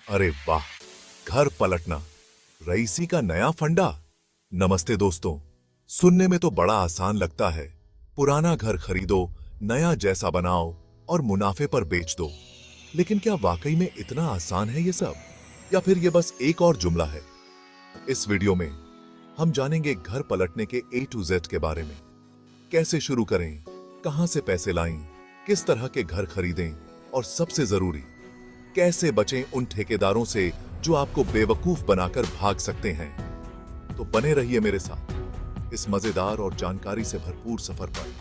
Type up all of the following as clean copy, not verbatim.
अरे वाह, घर पलटना, रईसी का नया फंडा। नमस्ते दोस्तों। सुनने में तो बड़ा आसान लगता है। पुराना घर खरीदो, नया जैसा बनाओ और मुनाफे पर बेच दो। लेकिन क्या वाकई में इतना आसान है ये सब, या फिर ये बस एक और जुमला है? इस वीडियो में हम जानेंगे घर पलटने के A to Z के बारे में। कैसे शुरू करें, कहां से पैसे लाएं, किस तरह के घर खरीदें और सबसे जरूरी, कैसे बचें उन ठेकेदारों से जो आपको बेवकूफ बनाकर भाग सकते हैं। तो बने रहिए मेरे साथ इस मजेदार और जानकारी से भरपूर सफर पर,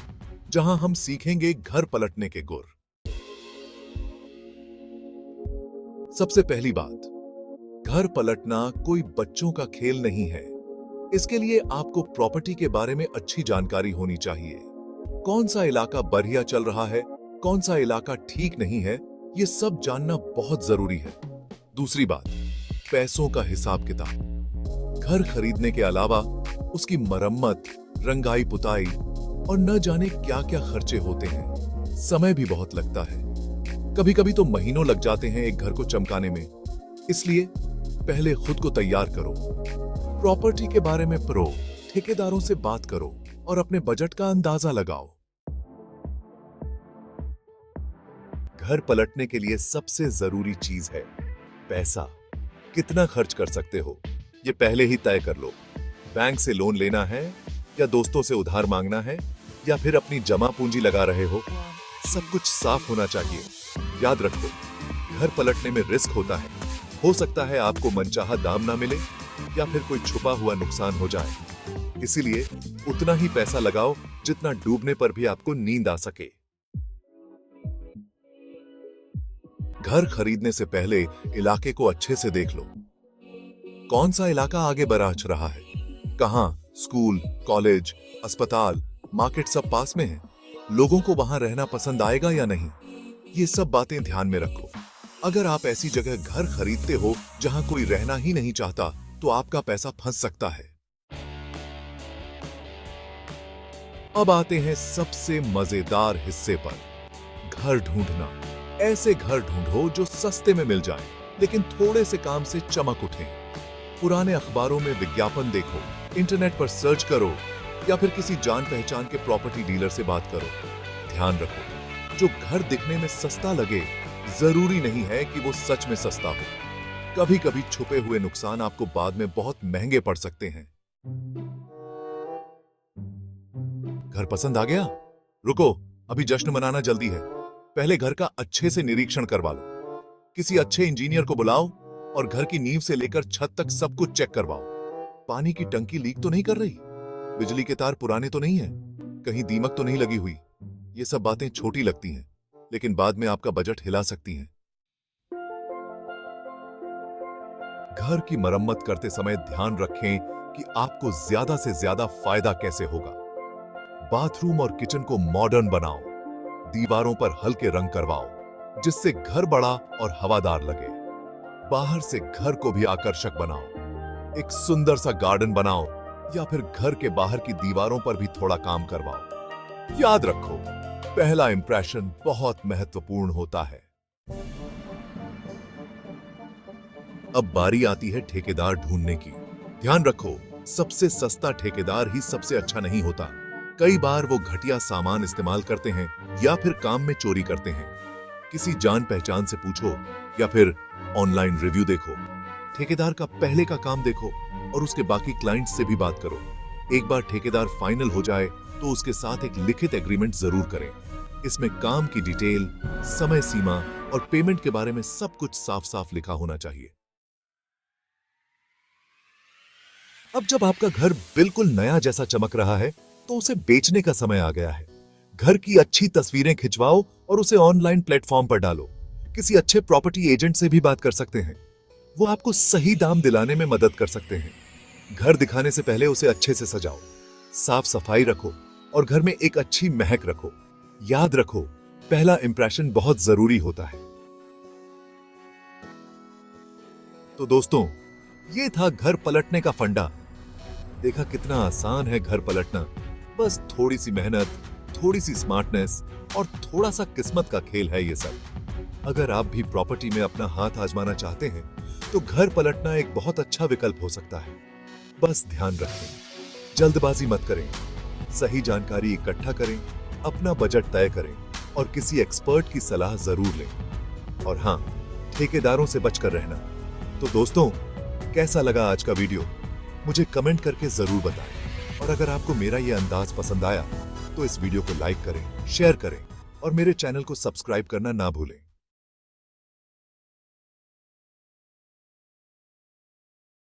जहां हम सीखेंगे घर पलटने के गुर। सबसे पहली बात, घर पलटना कोई बच्चों का खेल नहीं है। इसके लिए आपको प्रॉपर्टी के बारे में अच्छी जानकारी होनी चाहिए। कौन सा इलाका बढ़िया चल रहा है, कौन सा इलाका ठीक नहीं है, ये सब जानना बहुत जरूरी है। दूसरी बात, पैसों का हिसाब किताब। घर खरीदने के अलावा उसकी मरम्मत, रंगाई पुताई और न जाने क्या क्या खर्चे होते हैं। समय भी बहुत लगता है, कभी कभी तो महीनों लग जाते हैं एक घर को चमकाने में। इसलिए पहले खुद को तैयार करो, प्रॉपर्टी के बारे में पढ़ो, ठेकेदारों से बात करो और अपने बजट का अंदाजा लगाओ। घर पलटने के लिए सबसे जरूरी चीज है पैसा। कितना खर्च कर सकते हो ये पहले ही तय कर लो। बैंक से लोन लेना है या दोस्तों से उधार मांगना है या फिर अपनी जमा पूंजी लगा रहे हो, सब कुछ साफ होना चाहिए। याद रखो, घर पलटने में रिस्क होता है। हो सकता है आपको मनचाहा दाम ना मिले या फिर कोई छुपा हुआ नुकसान हो जाए। इसीलिए उतना ही पैसा लगाओ जितना डूबने पर भी आपको नींद आ सके। घर खरीदने से पहले इलाके को अच्छे से देख लो। कौन सा इलाका आगे बढ़ रहा है, कहां स्कूल, कॉलेज, अस्पताल, मार्केट सब पास में है, लोगों को वहां रहना पसंद आएगा या नहीं, ये सब बातें ध्यान में रखो। अगर आप ऐसी जगह घर खरीदते हो जहां कोई रहना ही नहीं चाहता, तो आपका पैसा फंस सकता है। अब आते हैं सबसे मजेदार हिस्से पर, घर ढूंढना। ऐसे घर ढूंढो जो सस्ते में मिल जाए लेकिन थोड़े से काम से चमक उठे। पुराने अखबारों में विज्ञापन देखो, इंटरनेट पर सर्च करो या फिर किसी जान पहचान के प्रॉपर्टी डीलर से बात करो। ध्यान रखो, जो घर दिखने में सस्ता लगे जरूरी नहीं है कि वो सच में सस्ता हो। कभी कभी छुपे हुए नुकसान आपको बाद में बहुत महंगे पड़ सकते हैं। घर पसंद आ गया? रुको, अभी जश्न मनाना जल्दी है। पहले घर का अच्छे से निरीक्षण करवा लो। किसी अच्छे इंजीनियर को बुलाओ और घर की नींव से लेकर छत तक सब कुछ चेक करवाओ। पानी की टंकी लीक तो नहीं कर रही, बिजली के तार पुराने तो नहीं है, कहीं दीमक तो नहीं लगी हुई। ये सब बातें छोटी लगती हैं, लेकिन बाद में आपका बजट हिला सकती हैं। घर की मरम्मत करते समय ध्यान रखें कि आपको ज्यादा से ज्यादा फायदा कैसे होगा। बाथरूम और किचन को मॉडर्न बनाओ, दीवारों पर हल्के रंग करवाओ जिससे घर बड़ा और हवादार लगे। बाहर से घर को भी आकर्षक बनाओ, एक सुंदर सा गार्डन बनाओ या फिर घर के बाहर की दीवारों पर भी थोड़ा काम करवाओ। याद रखो, पहला इंप्रेशन बहुत महत्वपूर्ण होता है। अब बारी आती है ठेकेदार ढूंढने की। ध्यान रखो, सबसे सस्ता ठेकेदार ही सबसे अच्छा नहीं होता। कई बार वो घटिया सामान इस्तेमाल करते हैं या फिर काम में चोरी करते हैं। किसी जान पहचान से पूछो या फिर ऑनलाइन रिव्यू देखो। ठेकेदार का पहले का काम देखो और उसके बाकी क्लाइंट्स से भी बात करो। एक बार ठेकेदार फाइनल हो जाए तो उसके साथ एक लिखित एग्रीमेंट जरूर करें। इसमें काम की डिटेल, समय सीमा और पेमेंट के बारे में सब कुछ साफ साफ लिखा होना चाहिए। अब जब आपका घर बिल्कुल नया जैसा चमक रहा है, तो उसे बेचने का समय आ गया है। घर की अच्छी तस्वीरें खिंचवाओ और उसे ऑनलाइन प्लेटफॉर्म पर डालो। किसी अच्छे प्रॉपर्टी एजेंट से भी बात कर सकते हैं, वो आपको सही दाम दिलाने में मदद कर सकते हैं। घर दिखाने से पहले उसे अच्छे से सजाओ, साफ सफाई रखो और घर में एक अच्छी महक रखो। याद रखो, पहला इंप्रेशन बहुत जरूरी होता है। तो दोस्तों, ये था घर पलटने का फंडा। देखा कितना आसान है घर पलटना। बस थोड़ी सी मेहनत, थोड़ी सी स्मार्टनेस और थोड़ा सा किस्मत का खेल है ये सब। अगर आप भी प्रॉपर्टी में अपना हाथ आजमाना चाहते हैं तो घर पलटना एक बहुत अच्छा विकल्प हो सकता है। बस ध्यान रखें, जल्दबाजी मत करें, सही जानकारी इकट्ठा करें, अपना बजट तय करें और किसी एक्सपर्ट की सलाह जरूर लें। और हाँ, ठेकेदारों से बचकर रहना। तो दोस्तों, कैसा लगा आज का वीडियो? मुझे कमेंट करके जरूर बताएं। और अगर आपको मेरा ये अंदाज पसंद आया तो इस वीडियो को लाइक करें, शेयर करें और मेरे चैनल को सब्सक्राइब करना ना भूलें।